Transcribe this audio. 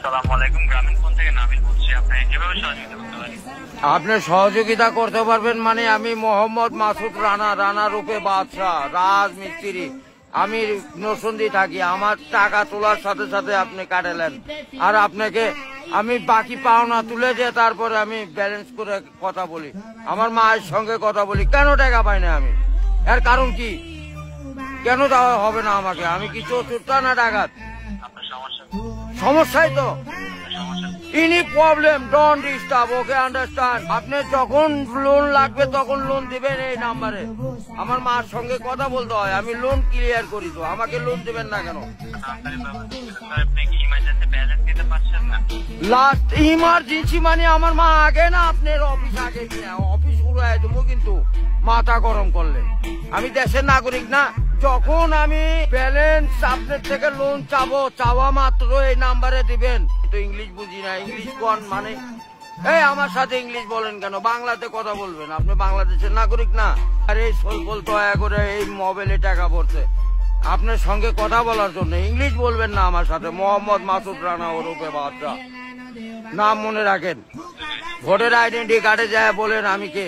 আসসালামু আলাইকুম, গ্রামীণ ফোন থেকে নাবিল বলছি। আপনি কিভাবে সহযোগিতা করতে পারেন? আপনি সহযোগিতা করতে পারবেন মানে আমি মোহাম্মদ মাসুদ রানা রূপে বাদশাহ রাজমিস্ত্রি। আমি নরসিংদী থাকি। আমার টাকা তোলার সাথে সাথে আপনি কাটালেন, আর আপনাকে আমি বাকি পাওনা তুলে দিয়ে তারপরে আমি ব্যালেন্স করে কথা বলি, আমার মায়ের সঙ্গে কথা বলি। কেন টাকা পাই না আমি? এর কারণ কি? কেন দেওয়া হবে না আমাকে? আমি কি চতুর্থ না ডাকাত? আপনার সমস্যা সমস্যাই তো any problem, don't disturb, okay understand. আপনি যখন লোন লাগবে তখন লোন দিবেন এই নাম্বারে। আমার মার সঙ্গে কথা বলতে হয়, আমি লোন ক্লিয়ার করি। তো আমাকে লোন দিবেন না কেন? তাড়াতাড়ি ব্যবস্থা করতে হবে। আপনি কি ইমার্জেন্সি ব্যালেন্স দিতে পারছেন না? লাস্ট ইমার্জেন্সি মানে আমার মা আগে না আপনার অফিস আগে কিনা অফিস উড়াই দেবো কিন্তু মাথা গরম করলে। আমি দেশের নাগরিক না। যখন আমি ব্যালেন্স আপনার থেকে লোন চাওয়া মাত্র এই নাম্বারে দিবেন। তো ইংলিশ বুঝি না, ইংলিশ কোন মানে এই আমার সাথে ইংলিশ বলেন কেন? বাংলাতে কথা বলবেন। আপনি বাংলাদেশের নাগরিক না। আর এই সলপল দয়া করে এই মোবাইলে টাকা পড়ছে আপনার সঙ্গে কথা বলার জন্য। ইংলিশ বলবেন না আমার সাথে। মোহাম্মদ মাসুদ রানা ওরফে বাদশাহ, নাম মনে রাখেন। ভোটার আইডেন্টি কার্ডে যায় বলেন আমি কে।